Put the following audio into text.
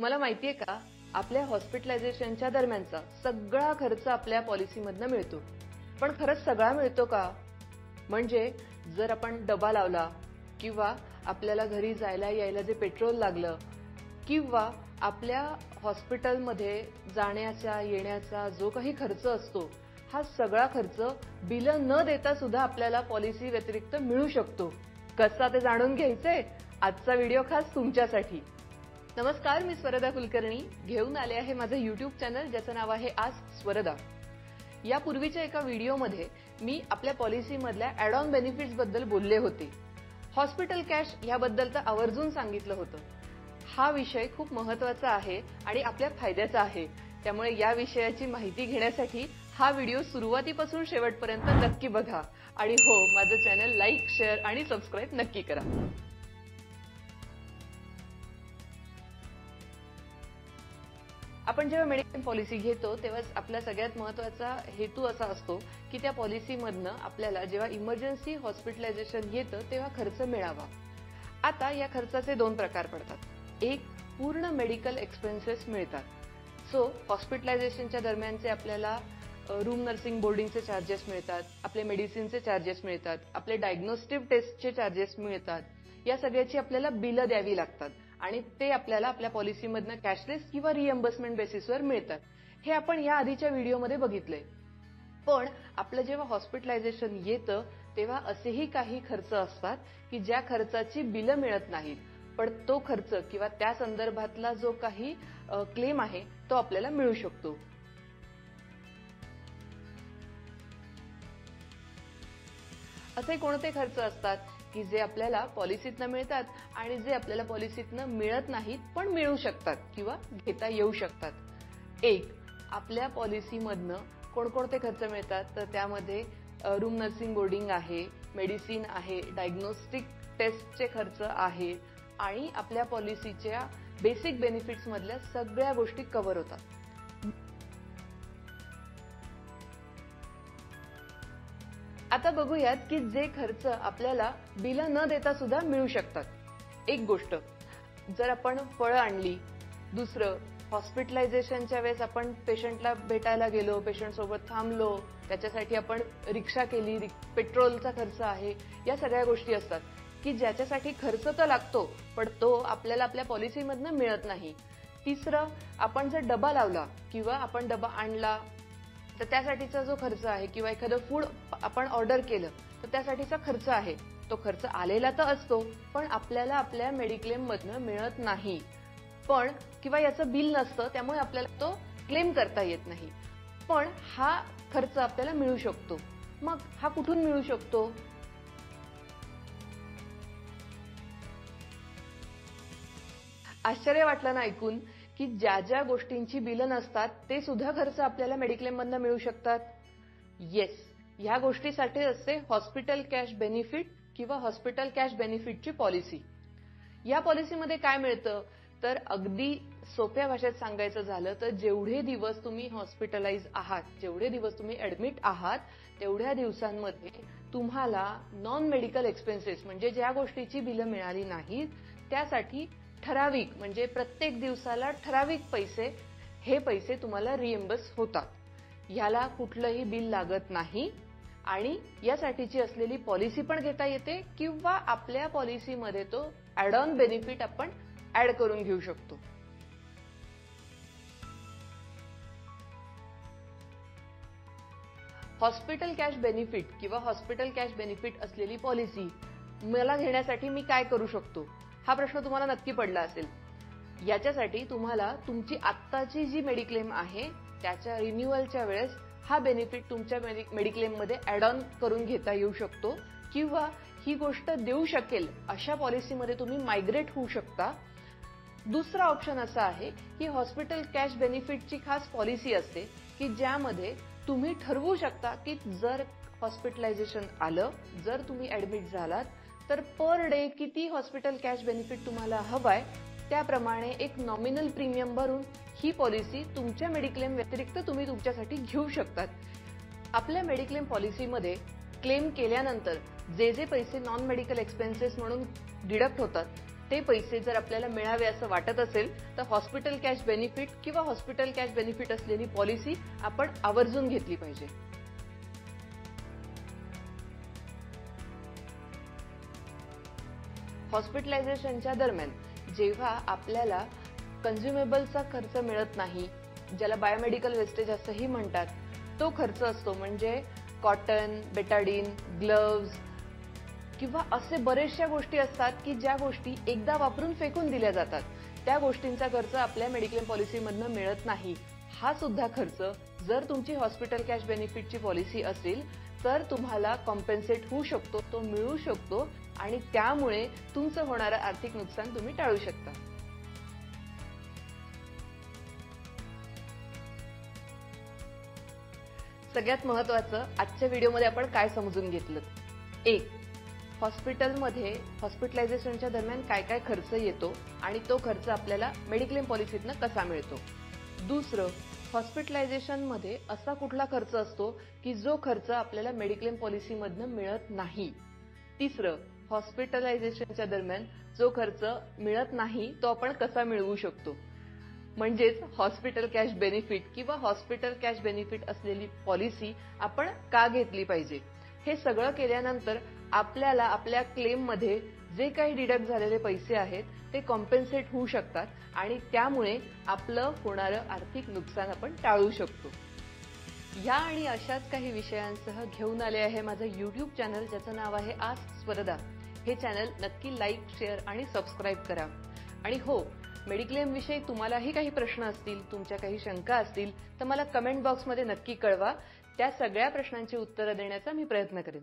तुम्हाला माहितीये का, आपल्या हॉस्पिटलायझेशनच्या दरम्यानचा सगळा खर्च आपल्या पॉलिसीमधनं मिळतो. पण खरंच सगळा मिळतो का? म्हणजे जर आपण डबा लावला किंवा आपल्याला घरी जायला यायला जे पेट्रोल लागलं किंवा आपल्या हॉस्पिटलमध्ये जाण्याचा येण्याचा जो काही खर्च असतो, हा सगळा खर्च बिल न देता सुद्धा आपल्याला पॉलिसी व्यतिरिक्त मिळू शकतो. कसा ते जाणून घ्यायचंय? आजचा व्हिडिओ खास तुमच्यासाठी. नमस्कार, मी स्वरदा कुलकर्णी घेऊन आले आहे माझं YouTube चॅनल ज्याचं नाव आहे आस्क स्वरदा. यापूर्वीच्या एका व्हिडिओमध्ये मी आपल्या पॉलिसीमधल्या ॲड ऑन बेनिफिट्स बद्दल बोलले होते. हॉस्पिटल कॅश याबद्दल तर आवर्जून सांगितलं होतं. हा विषय खूप महत्त्वाचा आहे आणि आपल्या फायद्याचा आहे. त्यामुळे या विषयाची माहिती घेण्यासाठी हा व्हिडिओ सुरुवातीपासून शेवटपर्यंत नक्की बघा आणि हो, माझं चॅनल लाईक, शेअर आणि सबस्क्राईब नक्की करा. आपण जेव्हा मेडिक्लेम पॉलिसी घेतो तेव्हा आपला सगळ्यात महत्त्वाचा हेतू असा असतो की त्या पॉलिसीमधनं आपल्याला जेव्हा इमर्जन्सी हॉस्पिटलायझेशन येतं तेव्हा खर्च मिळावा. आता या खर्चाचे दोन प्रकार पडतात. एक, पूर्ण मेडिकल एक्सपेन्सेस मिळतात. सो हॉस्पिटलायझेशनच्या दरम्यानचे आपल्याला रूम नर्सिंग बोर्डिंगचे चार्जेस मिळतात, आपले मेडिसिनचे चार्जेस मिळतात, आपले डायग्नोस्टिक टेस्टचे चार्जेस मिळतात. या सगळ्याची आपल्याला बिलं द्यावी लागतात आणि ते आपल्याला आपल्या पॉलिसीमधनं कॅशलेस किंवा रिएम्बर्समेंट बेसिसवर मिळतात. हे आपण या आधीच्या व्हिडिओमध्ये बघितलंय. पण आपलं जेव्हा हॉस्पिटलायझेशन येतं तेव्हा असेही काही खर्च असतात की ज्या खर्चाची बिलं मिळत नाहीत, पण तो खर्च किंवा त्या संदर्भातला जो काही क्लेम आहे तो आपल्याला मिळू शकतो. असे कोणते खर्च असतात की जे आपल्याला पॉलिसीतनं मिळतात आणि जे आपल्याला पॉलिसीतनं मिळत नाहीत पण मिळू शकतात किंवा घेता येऊ शकतात? एक, आपल्या पॉलिसीमधनं कोणकोणते खर्च मिळतात तर त्यामध्ये रूम नर्सिंग बोर्डिंग आहे, मेडिसिन आहे, डायग्नोस्टिक टेस्टचे खर्च आहे आणि आपल्या पॉलिसीच्या बेसिक बेनिफिट्स मधल्या सगळ्या गोष्टी कव्हर होतात. आता बघूयात की जे खर्च आपल्याला बिल न देता सुद्धा मिळू शकतात. एक गोष्ट, जर आपण फळं आणली. दुसरं, हॉस्पिटलायझेशनच्या वेळेस आपण पेशंटला भेटायला गेलो, पेशंट सोबत थांबलो, त्याच्यासाठी आपण रिक्षा केली, पेट्रोलचा खर्च आहे. या सगळ्या गोष्टी असतात की ज्याच्यासाठी खर्च तर लागतो पण तो आपल्याला आपल्या पॉलिसीमधनं मिळत नाही. तिसरं, आपण जर डबा लावला किंवा आपण डबा आणला तर त्यासाठीचा जो खर्च आहे किंवा एखादं फूड आपण ऑर्डर केलं तर त्यासाठीचा खर्च आहे. तो खर्च आलेला तर असतो पण आपल्याला आपल्या मेडिक्लेम मधनं मिळत नाही. पण किंवा याचं बिल नसतं त्यामुळे आपल्याला तो क्लेम करता येत नाही. पण हा खर्च आपल्याला मिळू शकतो. मग हा कुठून मिळू शकतो? आश्चर्य वाटलं ना ऐकून की ज्या ज्या गोष्टींची बिलं नसतात ते सुद्धा खर्च आपल्याला मेडिक्लेम मधनं मिळू शकतात? येस, ह्या गोष्टीसाठी असते हॉस्पिटल कॅश बेनिफिट किंवा हॉस्पिटल कॅश बेनिफिटची पॉलिसी. या पॉलिसीमध्ये काय मिळतं तर अगदी सोप्या भाषेत सांगायचं झालं तर जेवढे दिवस तुम्ही हॉस्पिटलाइज आहात, जेवढे दिवस तुम्ही ऍडमिट आहात, तेवढ्या दिवसांमध्ये तुम्हाला नॉन मेडिकल एक्सपेन्सेस म्हणजे ज्या गोष्टीची बिलं मिळाली नाहीत त्यासाठी ठराविक म्हणजे प्रत्येक दिवसाला ठराविक पैसे, हे पैसे तुम्हाला रिएम्बर्स होतात. ह्याला कुठलंही बिल लागत नाही आणि यासाठीची असलेली पॉलिसी पण घेता येते किंवा आपल्या पॉलिसीमध्ये तो ॲड ऑन बेनिफिट आपण ऍड करून घेऊ शकतो. हॉस्पिटल कॅश बेनिफिट किंवा हॉस्पिटल कॅश बेनिफिट असलेली पॉलिसी मला घेण्यासाठी मी काय करू शकतो? हा प्रश्न तुम्हाला नक्की पडला असेल. याच्यासाठी तुम्हाला तुमची आत्ताची जी मेडिक्लेम आहे त्याच्या रिन्युअलच्या वेळेस हा बेनिफिट तुमच्या मेडिक्लेम मध्ये ॲड ऑन करून घेता येऊ शकतो किंवा ही गोष्ट देऊ शकेल अशा पॉलिसीमध्ये तुम्ही मायग्रेट होऊ शकता. दुसरा ऑप्शन असा आहे की हॉस्पिटल कॅश बेनिफिटची खास पॉलिसी असते की ज्यामध्ये तुम्ही ठरवू शकता की जर हॉस्पिटलायझेशन आलं, जर तुम्ही ऍडमिट झालात तर पर डे किती हॉस्पिटल कॅश बेनिफिट तुम्हाला हवाय त्याप्रमाणे एक नॉमिनल प्रीमियम भरून ही पॉलिसी तुमच्या मेडिक्लेम व्यतिरिक्त तुम्ही तुमच्यासाठी घेऊ शकतात. आपल्या मेडिक्लेम पॉलिसीमध्ये क्लेम केल्यानंतर जे जे पैसे नॉन मेडिकल एक्सपेन्सेस म्हणून डिडक्ट होतात ते पैसे जर आपल्याला मिळावे असं वाटत असेल तर हॉस्पिटल कॅश बेनिफिट किंवा हॉस्पिटल कॅश बेनिफिट असलेली पॉलिसी आपण आवर्जून घेतली पाहिजे. हॉस्पिटलायझेशनच्या दरम्यान जेव्हा आपल्याला कन्झ्युमेबलचा खर्च मिळत नाही, ज्याला बायोमेडिकल वेस्टेज असंही म्हणतात, तो खर्च असतो. म्हणजे कॉटन, बेटाडीन, ग्लव्ज किंवा असे बरेचशा गोष्टी असतात की ज्या गोष्टी एकदा वापरून फेकून दिल्या जातात, त्या गोष्टींचा खर्च आपल्या मेडिक्लेम पॉलिसीमधनं मिळत नाही. हा सुद्धा खर्च जर तुमची हॉस्पिटल कॅश बेनिफिटची पॉलिसी असेल तर तुम्हाला कॉम्पेन्सेट होऊ शकतो, तो मिळू शकतो आणि त्यामुळे तुमचं होणारं आर्थिक नुकसान तुम्ही टाळू शकता. सगळ्यात महत्त्वाचं आजच्या व्हिडिओमध्ये आपण काय समजून घेतलं. 1. हॉस्पिटलमध्ये हॉस्पिटलायझेशनच्या दरम्यान काय काय खर्च येतो आणि तो खर्च आपल्याला मेडिक्लेम पॉलिसीतनं कसा मिळतो. 2. हॉस्पिटलायझेशनमध्ये असा कुठला खर्च असतो की जो खर्च आपल्याला मेडिक्लेम पॉलिसीमधनं मिळत नाही. 3. हॉस्पिटलायझेशनच्या दरम्यान जो खर्च मिळत नाही तो आपण कसा मिळवू शकतो. म्हणजेच हॉस्पिटल कॅश बेनिफिट किंवा हॉस्पिटल कॅश बेनिफिट असलेली पॉलिसी आपण का घेतली पाहिजे. हे सगळं केल्यानंतर आपल्याला आपल्या क्लेममध्ये जे काही डिडक्ट झालेले पैसे आहेत ते कॉम्पेन्सेट होऊ शकतात आणि त्यामुळे आपलं होणारं आर्थिक नुकसान आपण टाळू शकतो. या आणि अशाच काही विषयांसह घेऊन आले आहे माझं YouTube चॅनल, ज्याचं नाव आहे आस्क स्वर्धा. हे चॅनल नक्की लाईक, शेअर आणि सबस्क्राईब करा. आणि हो, मेडिक्लेम विषयी तुम्हालाही काही प्रश्न असतील, तुमच्या काही शंका असतील तर मला कमेंट बॉक्समध्ये नक्की कळवा. त्या सगळ्या प्रश्नांची उत्तरं देण्याचा मी प्रयत्न करेन.